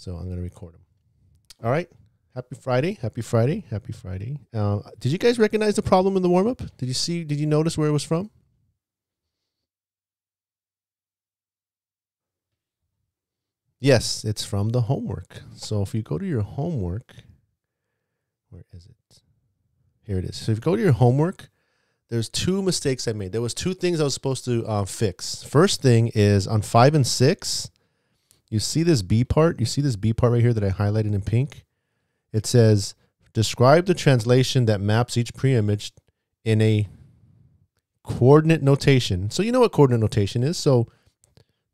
So I'm going to record them. All right. Happy Friday. Happy Friday. Happy Friday. Did you guys recognize the problem in the warm-up? Did you notice where it was from? Yes, it's from the homework. So if you go to your homework, where is it? Here it is. So if you go to your homework, there's two mistakes I made. There was two things I was supposed to fix. First thing is on 5 and 6, you see this B part? You see this B part right here that I highlighted in pink? It says, describe the translation that maps each preimage in a coordinate notation. So you know what coordinate notation is. So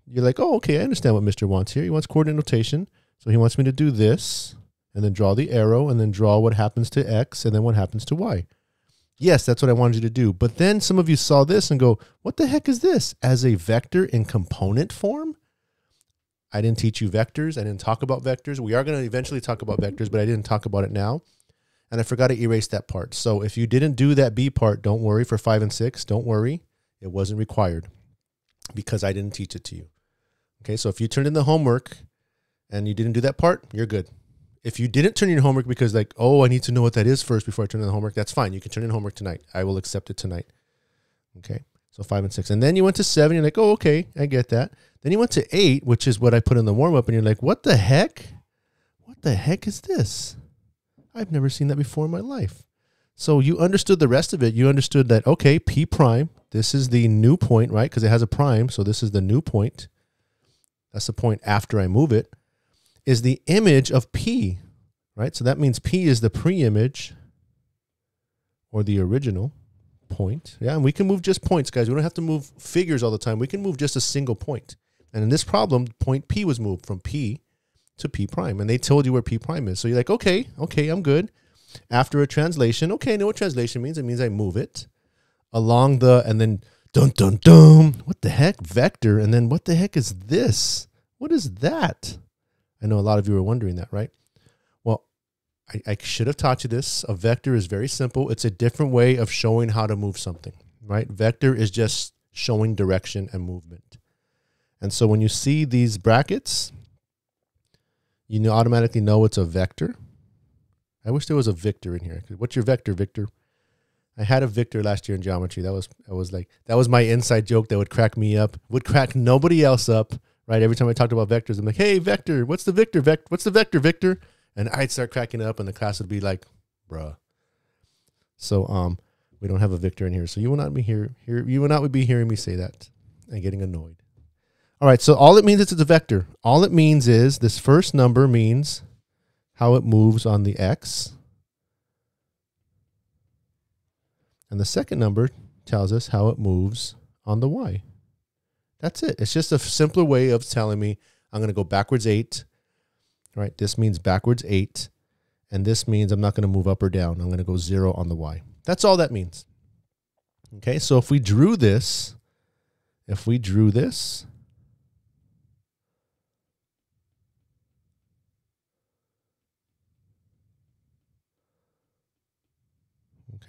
you're like, oh, okay, I understand what Mr. wants here. He wants coordinate notation. So he wants me to do this and then draw the arrow and then draw what happens to X and then what happens to Y. Yes, that's what I wanted you to do. But then some of you saw this and go, what the heck is this? As a vector in component form? I didn't teach you vectors. I didn't talk about vectors. We are going to eventually talk about vectors, but I didn't talk about it now. And I forgot to erase that part. So if you didn't do that B part, don't worry for 5 and 6. Don't worry. It wasn't required because I didn't teach it to you. Okay, so if you turned in the homework and you didn't do that part, you're good. If you didn't turn in your homework because like, oh, I need to know what that is first before I turn in the homework, that's fine. You can turn in homework tonight. I will accept it tonight. Okay, so 5 and 6. And then you went to 7. You're like, oh, okay, I get that. Then you went to 8, which is what I put in the warm-up, and you're like, what the heck? What the heck is this? I've never seen that before in my life. So you understood the rest of it. You understood that, okay, P prime, this is the new point, right? Because it has a prime, so this is the new point. That's the point after I move it, is the image of P, right? So that means P is the pre-image or the original point. Yeah, and we can move just points, guys. We don't have to move figures all the time. We can move just a single point. And in this problem, point P was moved from P to P prime. And they told you where P prime is. So you're like, okay, I'm good. After a translation, okay, I know what translation means. It means I move it along the, and then dun, dun, dun. What the heck? Vector. And then what the heck is this? What is that? I know a lot of you are wondering that, right? Well, I should have taught you this. A vector is very simple. It's a different way of showing how to move something, right? Vector is just showing direction and movement. And so when you see these brackets, you automatically know it's a vector. I wish there was a Victor in here. What's your vector, Victor? I had a Victor last year in geometry. That was my inside joke that would crack me up, would crack nobody else up, right? Every time I talked about vectors, I'm like, hey, vector, what's the Victor? What's the vector, Victor? And I'd start cracking up and the class would be like, bruh. So we don't have a Victor in here. So you will not be you will not be hearing me say that and getting annoyed. All right, so all it means is it's a vector. All it means is this first number means how it moves on the X. And the second number tells us how it moves on the Y. That's it. It's just a simpler way of telling me I'm going to go backwards 8. Right? This means backwards 8. And this means I'm not going to move up or down. I'm going to go 0 on the Y. That's all that means. Okay, so if we drew this, okay,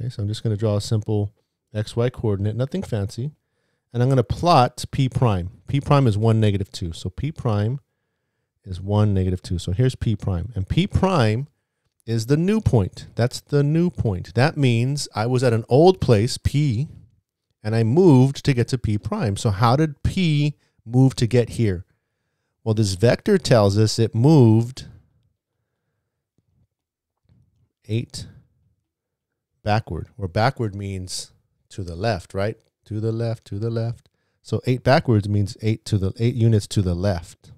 so I'm just going to draw a simple XY coordinate, nothing fancy. And I'm going to plot P prime. P prime is 1, negative 2. So P prime is 1, negative 2. So here's P prime. And P prime is the new point. That's the new point. That means I was at an old place, P, and I moved to get to P prime. So how did P move to get here? Well, this vector tells us it moved 8 backward, or backward means to the left, right? To the left, to the left. So 8 backwards means 8 units to the left.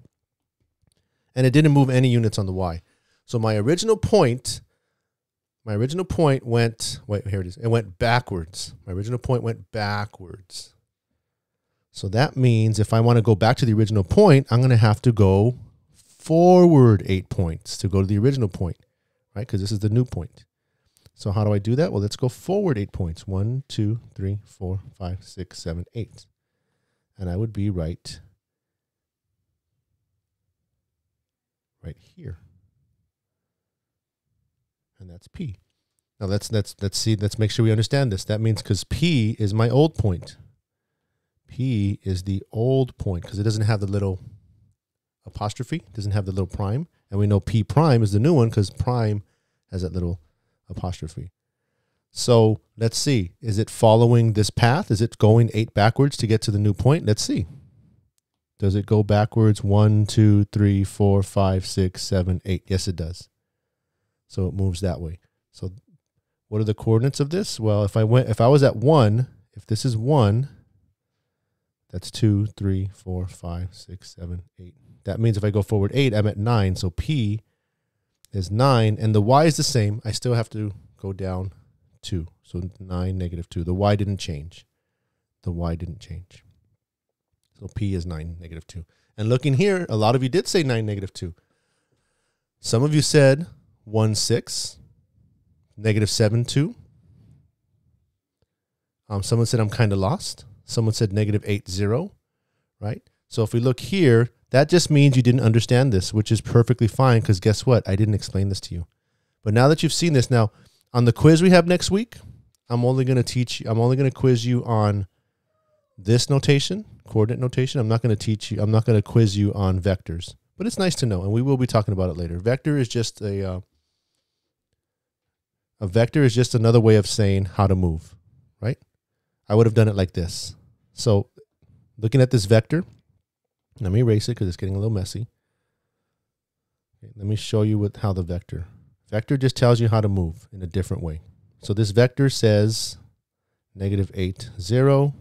And it didn't move any units on the Y. So my original point went, wait, here it is. It went backwards. My original point went backwards. So that means if I want to go back to the original point, I'm going to have to go forward 8 points to go to the original point, right? Because this is the new point. So how do I do that? Well, let's go forward 8 points. 1, 2, 3, 4, 5, 6, 7, 8. And I would be right here. And that's P. Now let's make sure we understand this. That means because P is my old point. P is the old point because it doesn't have the little apostrophe, doesn't have the little prime. And we know P prime is the new one because prime has that little apostrophe. So let's see. Is it following this path? Is it going 8 backwards to get to the new point? Let's see. Does it go backwards 1, 2, 3, 4, 5, 6, 7, 8? Yes, it does. So it moves that way. So what are the coordinates of this? Well, if I was at 1, if this is 1, that's 2, 3, 4, 5, 6, 7, 8. That means if I go forward 8, I'm at 9. So P is 9, and the Y is the same. I still have to go down 2. So 9, negative 2. The Y didn't change. The Y didn't change. So P is 9, negative 2. And looking here, a lot of you did say 9, negative 2. Some of you said 1, 6, negative 7, 2. Someone said I'm kind of lost. Someone said negative 8, 0, right? So if we look here, that just means you didn't understand this, which is perfectly fine because guess what? I didn't explain this to you. But now that you've seen this, now on the quiz we have next week, I'm only going to quiz you on this notation, coordinate notation. I'm not going to quiz you on vectors, but it's nice to know, and we will be talking about it later. Vector is just a vector is just another way of saying how to move, right? I would have done it like this. So looking at this vector, let me erase it because it's getting a little messy. Okay, let me show you how the vector just tells you how to move in a different way. So this vector says negative 8, 0.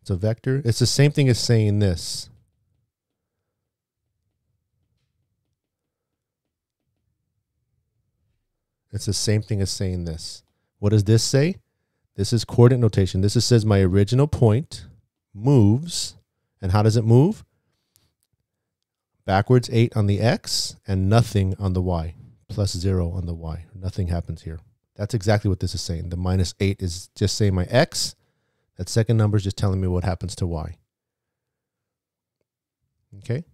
It's a vector. It's the same thing as saying this. It's the same thing as saying this. What does this say? This is coordinate notation. This says my original point moves. And how does it move? Backwards 8 on the X and nothing on the Y. Plus 0 on the Y. Nothing happens here. That's exactly what this is saying. The minus 8 is just saying my X. That second number is just telling me what happens to Y. Okay?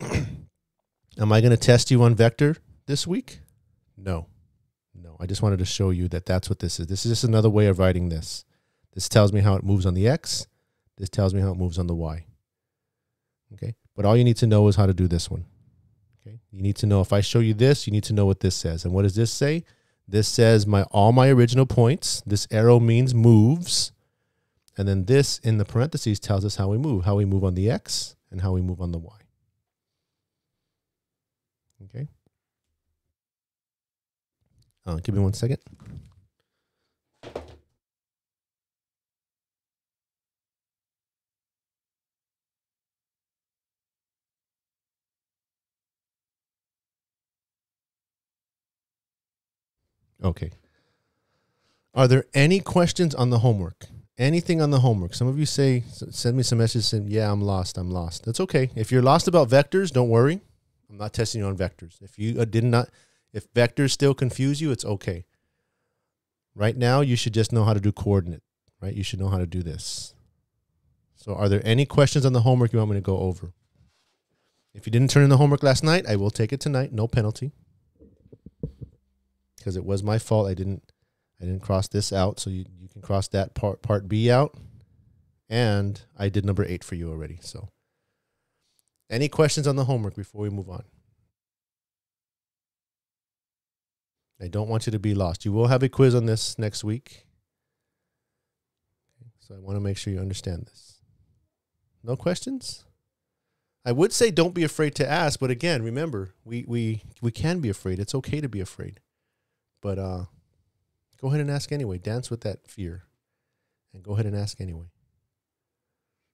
Am I going to test you on vector this week? No. No. I just wanted to show you that that's what this is. This is just another way of writing this. This tells me how it moves on the X. This tells me how it moves on the Y. Okay? But all you need to know is how to do this one. Okay? You need to know, if I show you this, you need to know what this says. And what does this say? This says all my original points. This arrow means moves. And then this in the parentheses tells us how we move on the X and how we move on the Y. Okay? Give me 1 second. Okay. Are there any questions on the homework? Anything on the homework? Some of you send me some messages saying, yeah, I'm lost. That's okay. If you're lost about vectors, don't worry. I'm not testing you on vectors. If vectors still confuse you, it's okay. Right now, you should just know how to do coordinate, right? You should know how to do this. So are there any questions on the homework you want me to go over? If you didn't turn in the homework last night, I will take it tonight. No penalty. Because it was my fault. I didn't cross this out, so you can cross that part B out. And I did number 8 for you already. So any questions on the homework before we move on? I don't want you to be lost. You will have a quiz on this next week. Okay, so I want to make sure you understand this. No questions? I would say don't be afraid to ask, but again, remember, we can be afraid. It's okay to be afraid. But go ahead and ask anyway. Dance with that fear. And go ahead and ask anyway.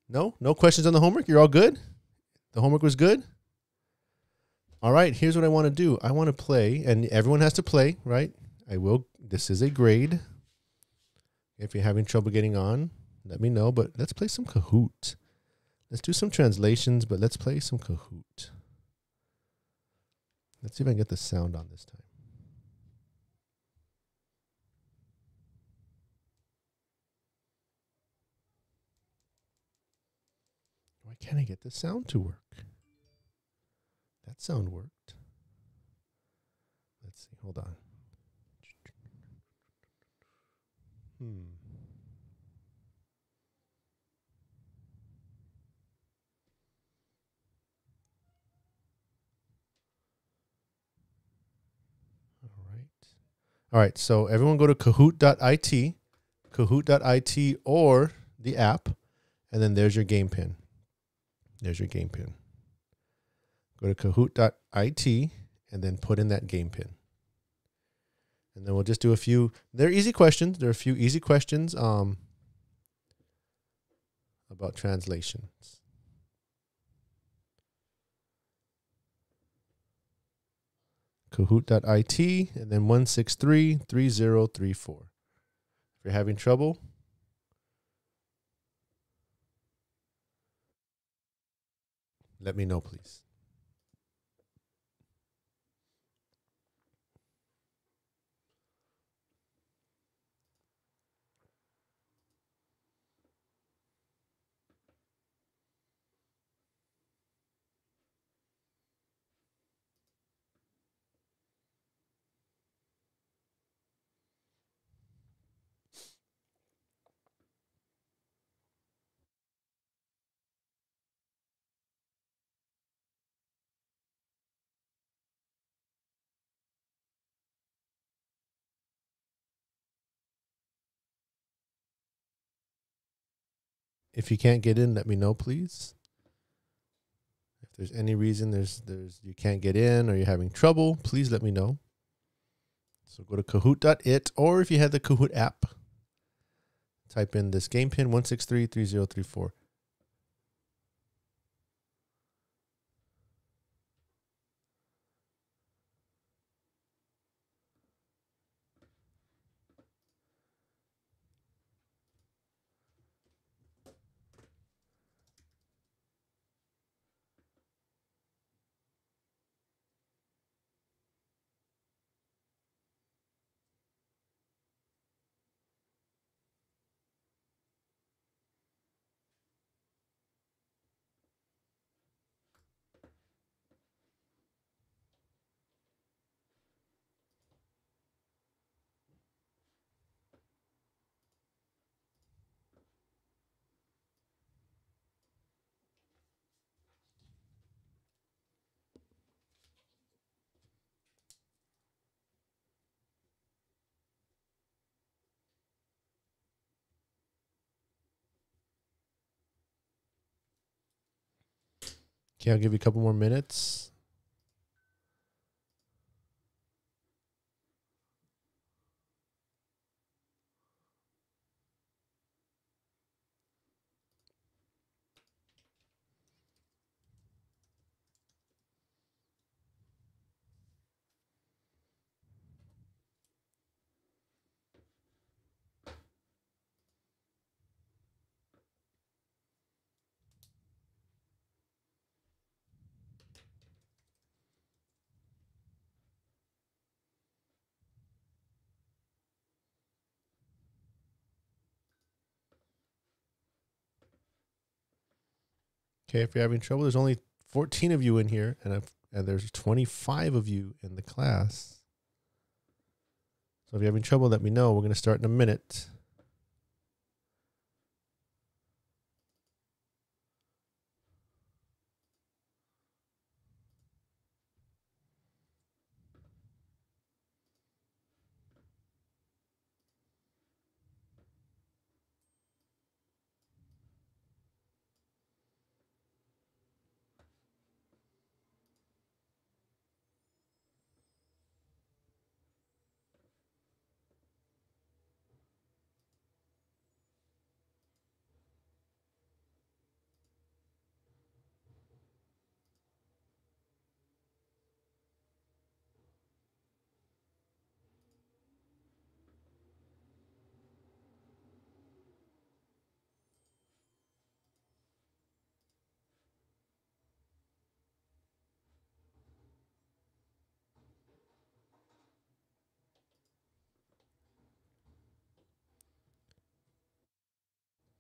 No? No questions on the homework? You're all good? The homework was good? All right, here's what I want to do. I want to play, and everyone has to play, right? This is a grade. If you're having trouble getting on, let me know, but let's play some Kahoot. Let's do some translations, but let's play some Kahoot. Let's see if I can get the sound on this time. Why can't I get the sound to work? That sound worked. Let's see. Hold on. All right. So everyone go to kahoot.it or the app, and then there's your game pin. There's your game pin. Go to kahoot.it and then put in that game pin. And then we'll just do a few. They're easy questions. There are a few easy questions about translations. Kahoot.it and then 163-3034. If you're having trouble, let me know, please. If you can't get in, let me know, please. If there's any reason you can't get in or you're having trouble, please let me know. So go to kahoot.it, or if you have the Kahoot app, type in this game pin 163-3034. Okay, I'll give you a couple more minutes. Okay, if you're having trouble, there's only 14 of you in here, and there's 25 of you in the class. So if you're having trouble, let me know. We're going to start in a minute.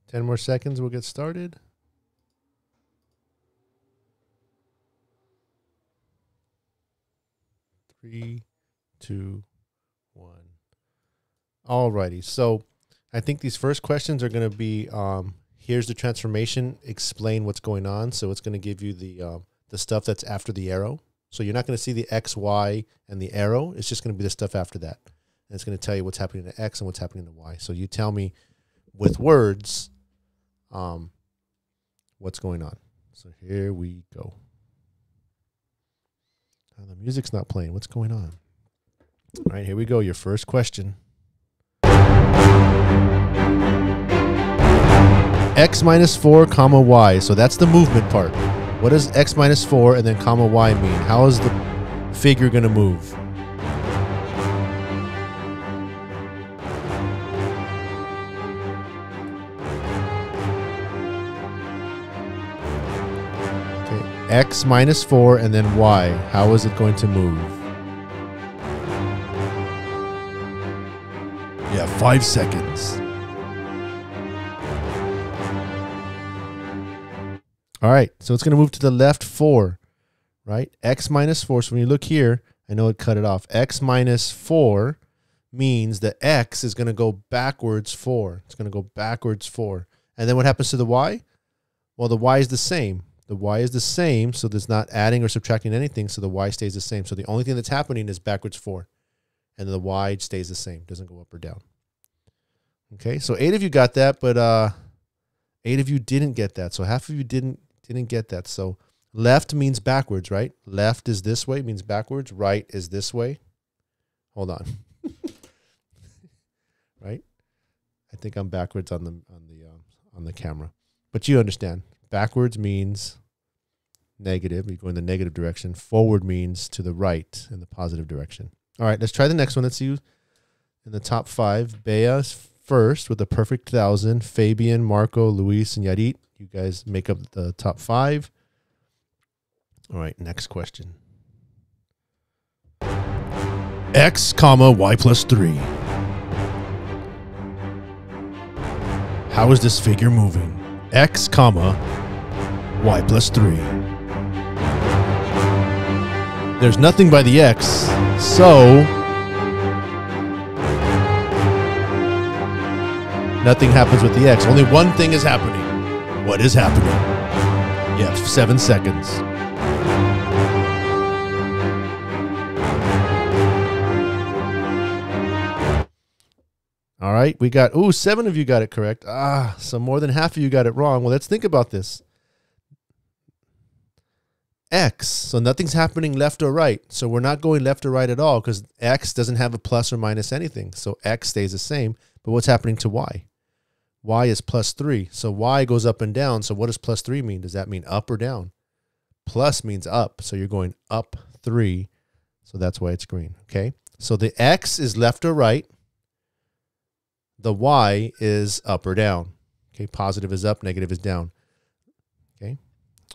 Ten more seconds, we'll get started. 3, 2, 1. Alrighty. So I think these first questions are going to be, here's the transformation, explain what's going on. So it's going to give you the stuff that's after the arrow. So you're not going to see the X, Y, and the arrow. It's just going to be the stuff after that. And it's going to tell you what's happening to X and what's happening to Y. So you tell me with words what's going on. So here we go. Oh, the music's not playing. What's going on? All right, here we go. Your first question. X minus 4 comma Y. So that's the movement part. What does X minus 4 and then comma Y mean? How is the figure going to move? Okay, X minus 4 and then Y. How is it going to move? You have 5 seconds. All right, so it's going to move to the left 4, right? X minus 4. So when you look here, I know it cut it off. X minus 4 means the X is going to go backwards 4. It's going to go backwards 4. And then what happens to the Y? Well, the Y is the same. The Y is the same, so there's not adding or subtracting anything, so the Y stays the same. So the only thing that's happening is backwards 4. And the Y stays the same. Doesn't go up or down. Okay, so 8 of you got that, but 8 of you didn't get that. So half of you didn't get that. So left means backwards, right? Left is this way, means backwards. Right is this way. Hold on. Right? I think I'm backwards on the camera. But you understand. Backwards means negative. You go in the negative direction. Forward means to the right in the positive direction. All right, let's try the next one. Let's see who in the top 5. Bea's first with a perfect 1,000. Fabian, Marco, Luis, and Yarit. You guys make up the top 5. All right, next question. X comma Y plus 3. How is this figure moving? X comma Y plus 3. There's nothing by the X, so nothing happens with the X. Only one thing is happening. What is happening? You have 7 seconds. All right, we got, 7 of you got it correct. So more than half of you got it wrong. Well, let's think about this. X, so nothing's happening left or right. So we're not going left or right at all because X doesn't have a plus or minus anything. So X stays the same. But what's happening to Y? Y is plus 3. So Y goes up and down. So what does plus 3 mean? Does that mean up or down? Plus means up. So you're going up 3. So that's why it's green. Okay. So the X is left or right. The Y is up or down. Okay. Positive is up. Negative is down. Okay.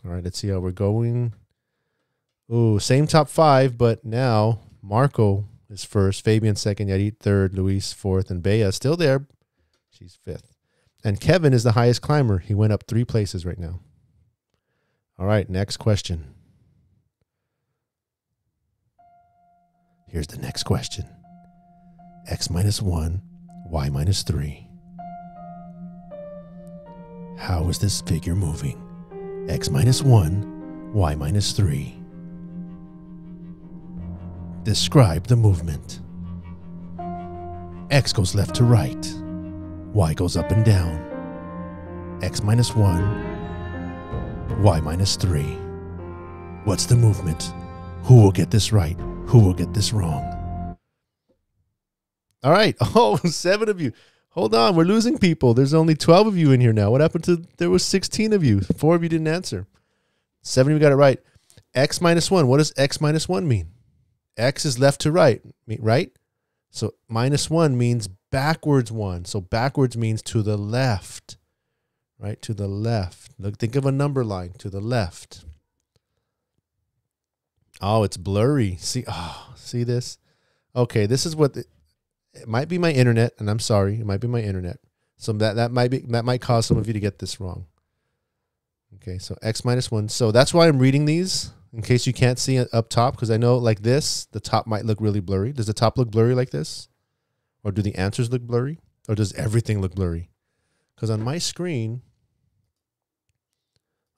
All right. Let's see how we're going. Same top 5, but now Marco is first. Fabian second. Yarit third. Luis fourth. And Bea still there. She's 5th. And Kevin is the highest climber. He went up 3 places right now. All right, next question. Here's the next question. X minus 1, Y minus 3. How is this figure moving? X minus 1, Y minus 3. Describe the movement. X goes left to right. Y goes up and down. X minus 1, Y minus 3. What's the movement? Who will get this right? Who will get this wrong? All right. 7 of you. Hold on. We're losing people. There's only 12 of you in here now. What happened to, there was 16 of you. 4 of you didn't answer. 7 of you got it right. X minus 1. What does X minus 1 mean? X is left to right, right? So minus 1 means backwards 1. So backwards means to the left, right? To the left. Look, think of a number line to the left. Oh, it's blurry. See this? Okay, this is what it might be my internet, and I'm sorry, it might be my internet. So that might cause some of you to get this wrong. Okay, so X minus 1. So that's why I'm reading these in case you can't see it up top, because I know like this, the top might look really blurry. Does the top look blurry like this? Or do the answers look blurry? Or does everything look blurry? Because on my screen,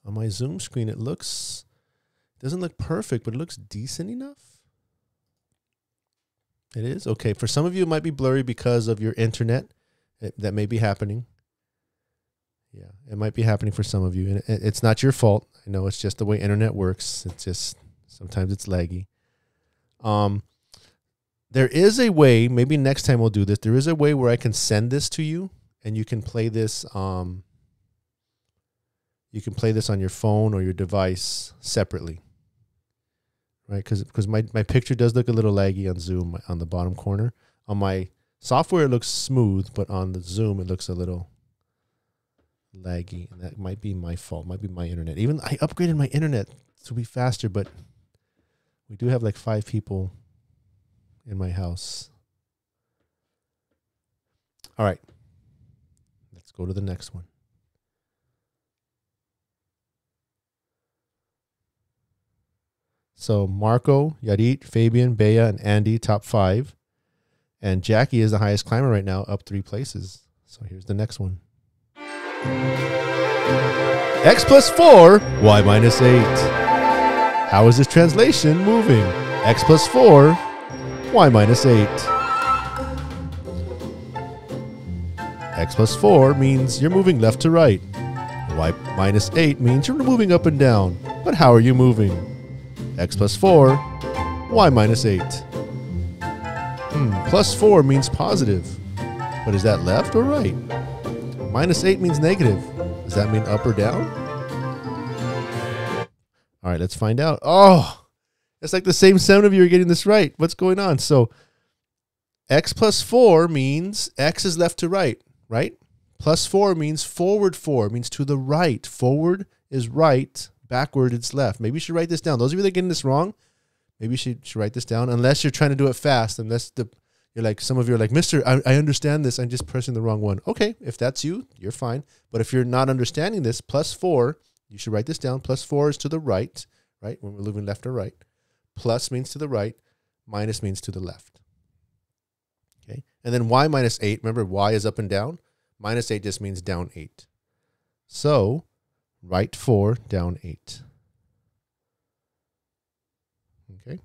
on my Zoom screen, it looks, Doesn't look perfect, but it looks decent enough. It is? Okay. For some of you, it might be blurry because of your internet. That may be happening. Yeah, it might be happening for some of you. And it's not your fault. I know it's just the way internet works. It's just, sometimes it's laggy. There is a way, maybe next time we'll do this. There is a way where I can send this to you and you can play this. You can play this on your phone or your device separately. Right? Because my picture does look a little laggy on Zoom on the bottom corner. On my software, it looks smooth, but on the Zoom, it looks a little laggy. And that might be my fault. Might be my internet. Even I upgraded my internet to be faster, but we do have like 5 people in my house. All right. Let's go to the next one. So Marco, Yarit, Fabian, Bea, and Andy, top 5. And Jackie is the highest climber right now, up 3 places. So here's the next one. X plus 4, y minus 8. How is this translation moving? X plus 4, y minus 8. X plus 4 means you're moving left to right. Y minus 8 means you're moving up and down. But how are you moving? X plus 4, y minus 8. Plus 4 means positive. But is that left or right? Minus 8 means negative. Does that mean up or down? All right, let's find out. Oh, it's like the same 7 of you are getting this right. What's going on? So X plus 4 means X is left to right, right? Plus 4 means forward 4, means to the right. Forward is right. Backward, it's left. Maybe you should write this down. Those of you that are getting this wrong, maybe you should write this down. Unless you're trying to do it fast. Unless you're like, some of you are like, Mister, I understand this. I'm just pressing the wrong one. Okay, if that's you, you're fine. But if you're not understanding this, plus 4, you should write this down. Plus 4 is to the right, right? When we're moving left or right. Plus means to the right. Minus means to the left. Okay. And then y minus 8. Remember, y is up and down. Minus 8 just means down 8. So right 4, down 8. Okay.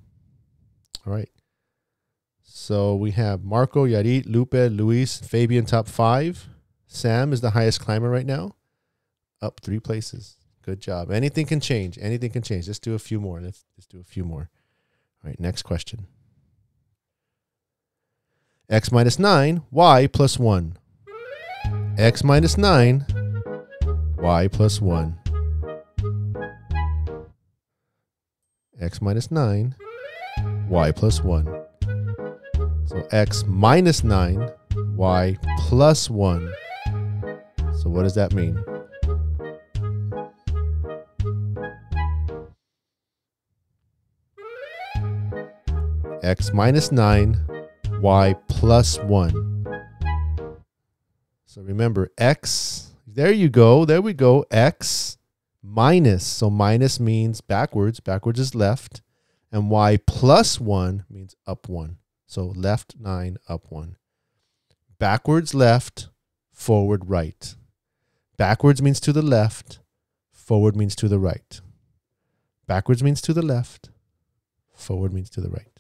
All right. So we have Marco, Yarit, Lupe, Luis, Fabian, top 5. Sam is the highest climber right now. Up 3 places. Good job. Anything can change. Anything can change. Let's do a few more. Let's do a few more. All right, next question. X minus 9, y plus 1. X minus 9, y plus 1. X minus 9, y plus 1. So x minus 9, y plus 1. So what does that mean? X minus 9, y plus 1. So remember, x, there you go, there we go, x minus. So minus means backwards. Backwards is left. And y plus 1 means up 1. So left 9, up 1. Backwards left, forward right. Backwards means to the left. Forward means to the right. Backwards means to the left. Forward means to the right.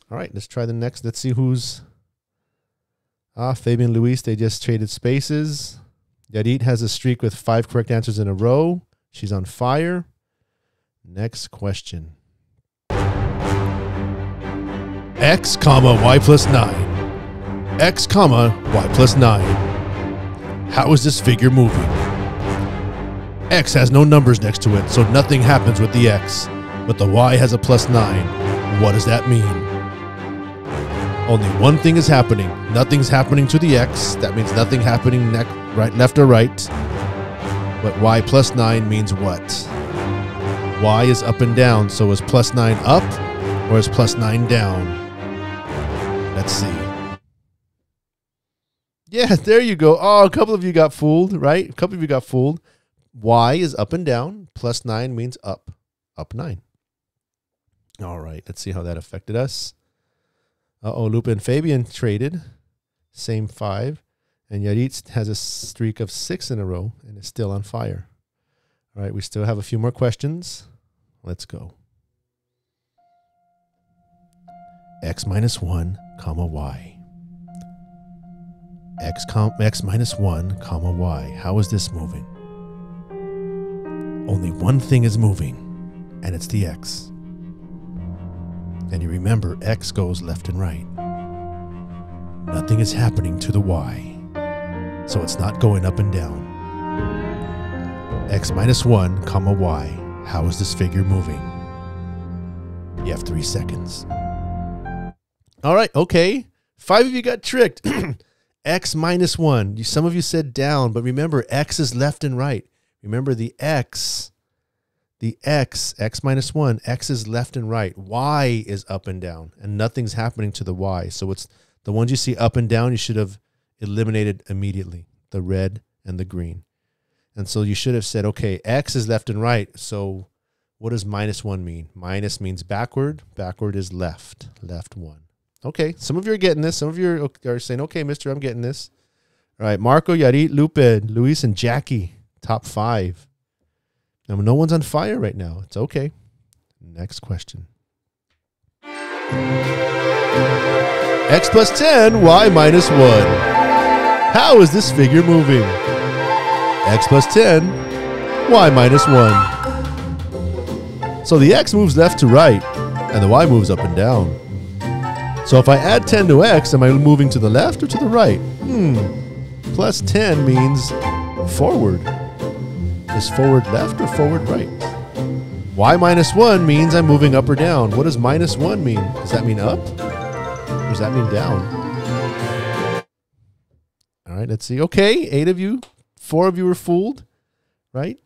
All right, let's try the next. Let's see who's... Fabian and Luis, they just traded spaces. Yarit has a streak with 5 correct answers in a row. She's on fire. Next question. X comma y plus 9. X comma y plus 9. How is this figure moving? X has no numbers next to it, so nothing happens with the X. But the Y has a plus 9. What does that mean? Only one thing is happening. Nothing's happening to the X. That means nothing happening right, left or right. But Y plus 9 means what? Y is up and down, so is plus 9 up or is plus 9 down? Let's see. Yeah, there you go. Oh, a couple of you got fooled, right? A couple of you got fooled. Y is up and down. Plus 9 means up. Up 9. All right, let's see how that affected us. Lupe and Fabian traded. Same 5. And Yarit has a streak of 6 in a row and is still on fire. All right, we still have a few more questions. Let's go. X minus 1, comma, y. X minus 1, comma, y. How is this moving? Only one thing is moving, and it's the x. And you remember, x goes left and right. Nothing is happening to the y, so it's not going up and down. X minus 1, comma, y. How is this figure moving? You have 3 seconds. All right, okay. 5 of you got tricked. X minus 1. Some of you said down, but remember, x is left and right. Remember the x minus 1, x is left and right. Y is up and down, and nothing's happening to the y. So it's the ones you see up and down, you should have eliminated immediately, the red and the green. And so you should have said, okay, x is left and right. So what does minus 1 mean? Minus means backward. Backward is left. Left 1. Okay, some of you are getting this. Some of you are saying, okay, mister, I'm getting this. All right, Marco, Yarit, Lupe, Luis, and Jackie, top 5. Now, no one's on fire right now. It's okay. Next question. X plus 10, y minus 1. How is this figure moving? X plus 10, y minus 1. So the x moves left to right, and the y moves up and down. So if I add 10 to x, am I moving to the left or to the right? Plus 10 means forward. Is forward left or forward right? Y minus 1 means I'm moving up or down. What does minus 1 mean? Does that mean up? Or does that mean down? All right, let's see. Okay, 8 of you, 4 of you were fooled, right?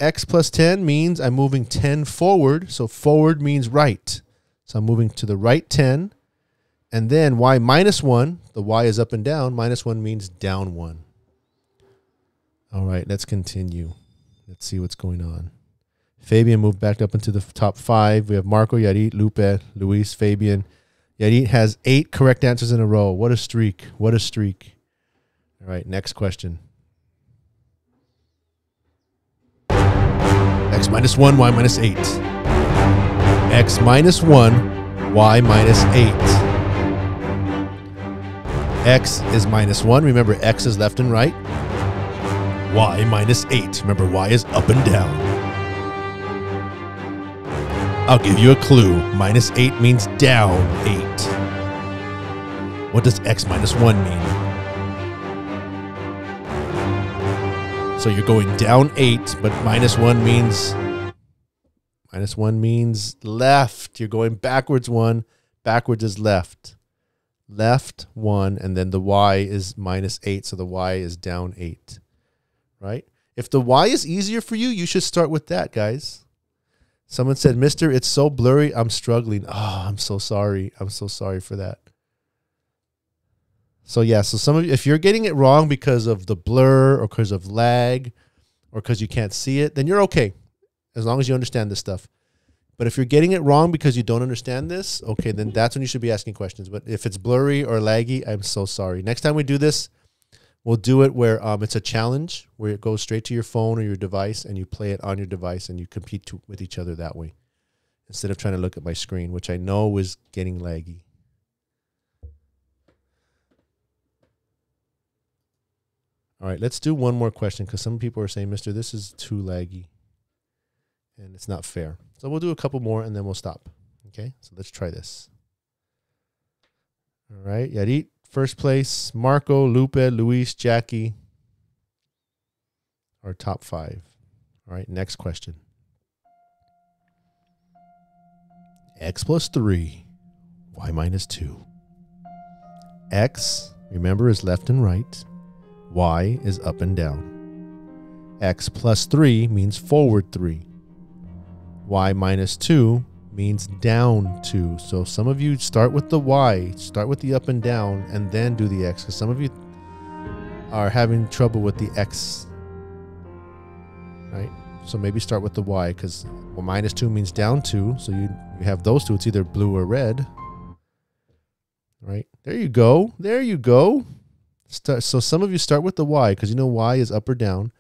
X plus 10 means I'm moving 10 forward. So forward means right. So I'm moving to the right 10. And then y minus 1, the y is up and down. Minus 1 means down 1. All right, let's continue. Let's see what's going on. Fabian moved back up into the top 5. We have Marco, Yarit, Lupe, Luis, Fabian. Yarit has 8 correct answers in a row. What a streak. What a streak. All right, next question. X minus 1, y minus 8. X minus 1, y minus 8. X is minus 1. Remember, x is left and right. Y minus 8. Remember, y is up and down. I'll give you a clue. Minus 8 means down 8. What does x minus 1 mean? So you're going down 8, but minus 1 means left. You're going backwards 1. Backwards is left. Left 1, and then the y is minus 8, so the y is down 8, right? If the y is easier for you, you should start with that, guys. Someone said, mister, it's so blurry, I'm struggling. Oh, I'm so sorry. I'm so sorry for that. So yeah, so some of you, if you're getting it wrong because of the blur or because of lag or because you can't see it, then you're okay, as long as you understand this stuff. But if you're getting it wrong because you don't understand this, okay, then that's when you should be asking questions. But if it's blurry or laggy, I'm so sorry. Next time we do this, we'll do it where it's a challenge, where it goes straight to your phone or your device, and you play it on your device, and you compete with each other that way, instead of trying to look at my screen, which I know is getting laggy. All right, let's do one more question, because some people are saying, mister, this is too laggy, and it's not fair. So we'll do a couple more, and then we'll stop. Okay, so let's try this. All right, Yarit, first place. Marco, Lupe, Luis, Jackie, our top 5. All right, next question. X plus 3, y minus 2. X, remember, is left and right. Y is up and down. X plus 3 means forward 3. Y minus 2 means down 2. So some of you start with the Y, start with the up and down, and then do the X. Because some of you are having trouble with the X, right? So maybe start with the Y, because minus 2 means down 2. So you have those two. It's either blue or red, right? There you go. There you go. So some of you start with the Y, because you know Y is up or down.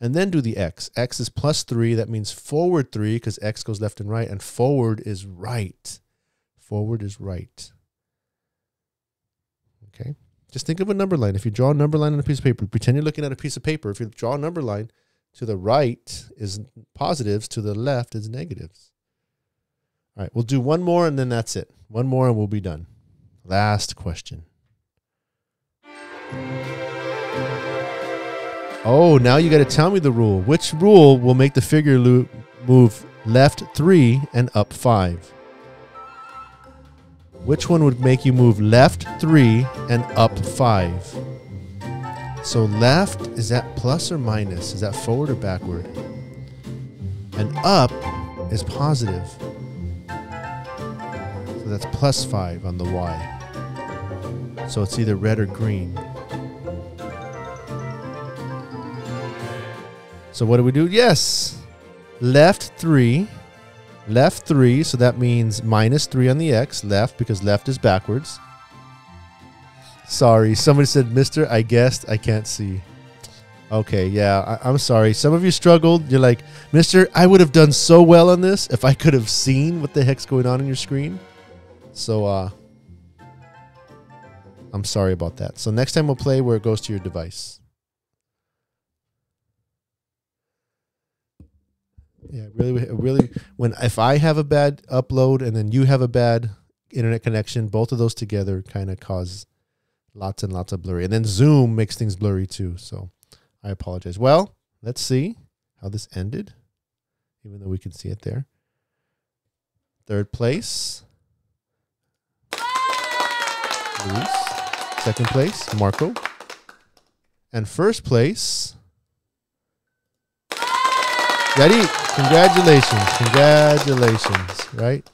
and then do the x. X is plus 3. That means forward 3 because x goes left and right, and forward is right. Forward is right. Okay? Just think of a number line. If you draw a number line on a piece of paper, pretend you're looking at a piece of paper. If you draw a number line, to the right is positives, to the left is negatives. All right, we'll do one more and then that's it. One more and we'll be done. Last question. Oh, now you got to tell me the rule. Which rule will make the figure move left 3 and up 5? Which one would make you move left 3 and up 5? So left, is that plus or minus? Is that forward or backward? And up is positive. So that's plus 5 on the Y. So it's either red or green. So what do we do? Yes. Left 3. Left 3. So that means minus 3 on the X. Left, because left is backwards. Sorry. Somebody said, Mister, I guessed. I can't see. Okay. Yeah. I'm sorry. Some of you struggled. You're like, Mister, I would have done so well on this if I could have seen what the heck's going on your screen. So, I'm sorry about that. So next time we'll play where it goes to your device. Yeah, really, if I have a bad upload and then you have a bad internet connection, both of those together kind of cause lots and lots of blurry. And then Zoom makes things blurry too. So I apologize. Well, let's see how this ended, even though we can see it there. Third place, Luis. Second place, Marco. And first place, Yadi. Congratulations. Congratulations. Right?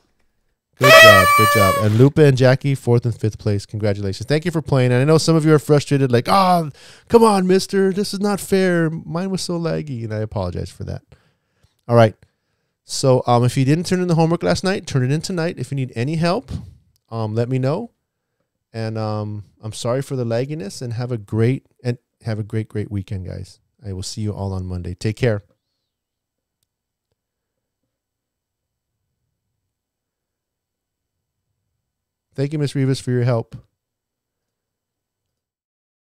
Good job. Good job. And Lupe and Jackie, 4th and 5th place. Congratulations. Thank you for playing. And I know some of you are frustrated, like, oh, come on, mister. This is not fair. Mine was so laggy. And I apologize for that. All right. So if you didn't turn in the homework last night, turn it in tonight. If you need any help, let me know. And I'm sorry for the lagginess, and have a great weekend, guys. I will see you all on Monday. Take care. Thank you, Ms. Rivas, for your help.